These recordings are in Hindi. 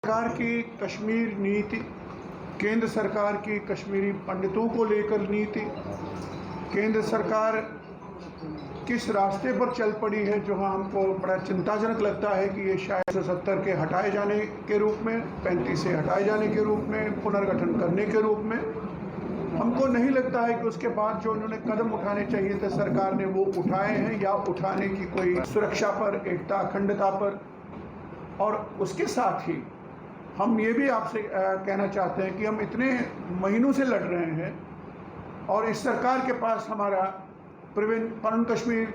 सरकार की कश्मीर नीति, केंद्र सरकार की कश्मीरी पंडितों को लेकर नीति, केंद्र सरकार किस रास्ते पर चल पड़ी है, जो हमको बड़ा चिंताजनक लगता है कि ये शायद 170 के हटाए जाने के रूप में, 35 से हटाए जाने के रूप में, पुनर्गठन करने के रूप में। हमको नहीं लगता है कि उसके बाद जो उन्होंने कदम उठाने चाहिए थे सरकार ने वो उठाए हैं या उठाने की कोई सुरक्षा पर, एकता अखंडता पर। और उसके साथ ही हम ये भी आपसे कहना चाहते हैं कि हम इतने महीनों से लड़ रहे हैं और इस सरकार के पास हमारा परम Kashmir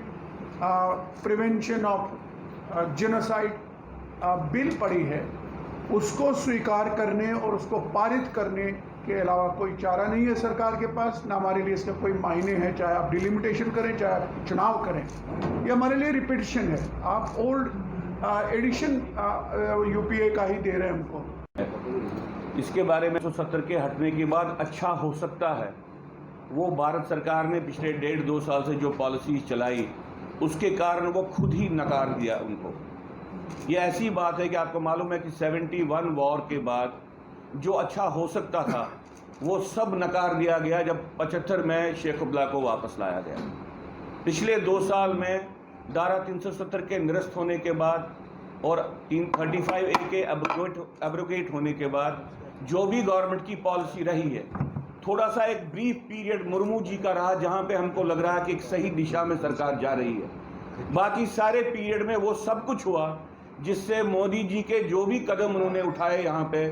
prevention of genocide bill पड़ी है, उसको स्वीकार करने और उसको पारित करने के अलावा कोई चारा नहीं है सरकार के पास। ना हमारे लिए इसके कोई मायने हैं, चाहे आप डिलिमिटेशन करें, चाहे आप चुनाव करें, ये हमारे लिए रिपीटिशन है। आप ओल्ड एडिशन यूपीए का ही दे रहे हैं हमको। इसके बारे में 170 के हटने के बाद अच्छा हो सकता है, वो भारत सरकार ने पिछले 1.5-2 साल से जो पॉलिसीज चलाई उसके कारण वो खुद ही नकार दिया उनको। ये ऐसी बात है कि आपको मालूम है कि 71 वॉर के बाद जो अच्छा हो सकता था वो सब नकार दिया गया जब 75 में शेख अब्दुल्ला को वापस लाया गया। पिछले 2 साल में धारा 370 के निरस्त होने के बाद और 35A के एब्रोगेट होने के बाद जो भी गवर्नमेंट की पॉलिसी रही है, थोड़ा सा एक ब्रीफ पीरियड मुर्मू जी का रहा जहां पे हमको लग रहा है कि एक सही दिशा में सरकार जा रही है। बाकी सारे पीरियड में वो सब कुछ हुआ जिससे मोदी जी के जो भी कदम उन्होंने उठाए यहाँ पे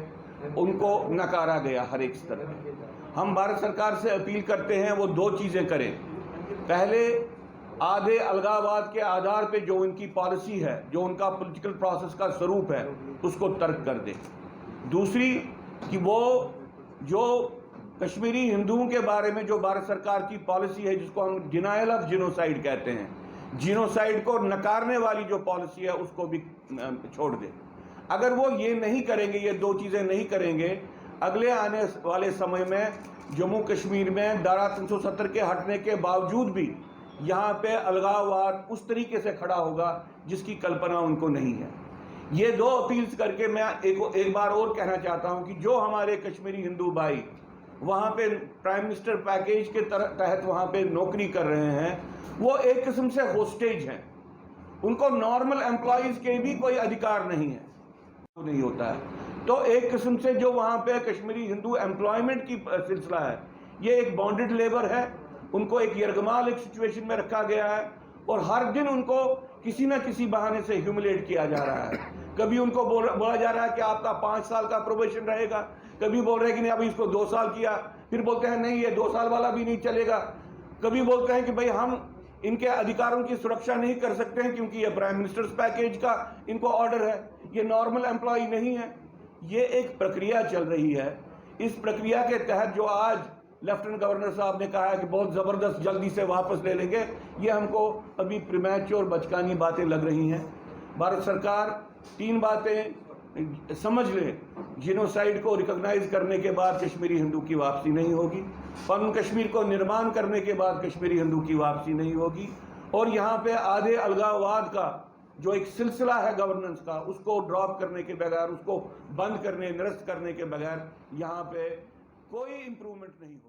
उनको नकारा गया हर एक स्तर पे। हम भारत सरकार से अपील करते हैं वो 2 चीज़ें करें। पहले आधे अलगाववाद के आधार पे जो उनकी पॉलिसी है, जो उनका पॉलिटिकल प्रोसेस का स्वरूप है, उसको तर्क कर दें। दूसरी कि वो जो कश्मीरी हिंदुओं के बारे में जो भारत सरकार की पॉलिसी है, जिसको हम डिनायल ऑफ जिनोसाइड कहते हैं, जिनोसाइड को नकारने वाली जो पॉलिसी है उसको भी छोड़ दें। अगर वो ये नहीं करेंगे, ये 2 चीज़ें नहीं करेंगे, अगले आने वाले समय में जम्मू कश्मीर में धारा 370 के हटने के बावजूद भी यहाँ पे अलगाववाद उस तरीके से खड़ा होगा जिसकी कल्पना उनको नहीं है। ये 2 अपील्स करके मैं एक बार और कहना चाहता हूँ कि जो हमारे कश्मीरी हिंदू भाई वहाँ पे प्राइम मिनिस्टर पैकेज के तहत वहाँ पे नौकरी कर रहे हैं, वो एक किस्म से होस्टेज हैं। उनको नॉर्मल एम्प्लॉयज़ के भी कोई अधिकार नहीं है, वो नहीं होता है। तो एक किस्म से जो वहाँ पे कश्मीरी हिंदू एम्प्लॉयमेंट की सिलसिला है, ये एक बॉन्डेड लेबर है। उनको एक यरगमाल एक सिचुएशन में रखा गया है और हर दिन उनको किसी न किसी बहाने से ह्यूमिलेट किया जा रहा है। कभी उनको बोला जा रहा है कि आपका 5 साल का प्रोबेशन रहेगा, कभी बोल रहे हैं कि नहीं अभी इसको 2 साल किया, फिर बोलते हैं नहीं ये 2 साल वाला भी नहीं चलेगा। कभी बोलते हैं कि भाई हम इनके अधिकारों की सुरक्षा नहीं कर सकते हैं क्योंकि ये प्राइम मिनिस्टर्स पैकेज का इनको ऑर्डर है, ये नॉर्मल एम्प्लॉय नहीं है। ये एक प्रक्रिया चल रही है। इस प्रक्रिया के तहत जो आज लेफ्टिनेंट गवर्नर साहब ने कहा है कि बहुत ज़बरदस्त जल्दी से वापस ले लेंगे, ये हमको अभी प्रीमैच्योर बचकानी बातें लग रही हैं। भारत सरकार 3 बातें समझ ले, जिनोसाइड को रिकॉग्नाइज करने के बाद कश्मीरी हिंदू की वापसी नहीं होगी, पन कश्मीर को निर्माण करने के बाद कश्मीरी हिंदू की वापसी नहीं होगी, और यहाँ पे आधे अलगाववाद का जो एक सिलसिला है गवर्नेंस का, उसको ड्रॉप करने के बगैर, उसको बंद करने, निरस्त करने के बगैर यहाँ पे कोई इम्प्रूवमेंट नहीं होगी।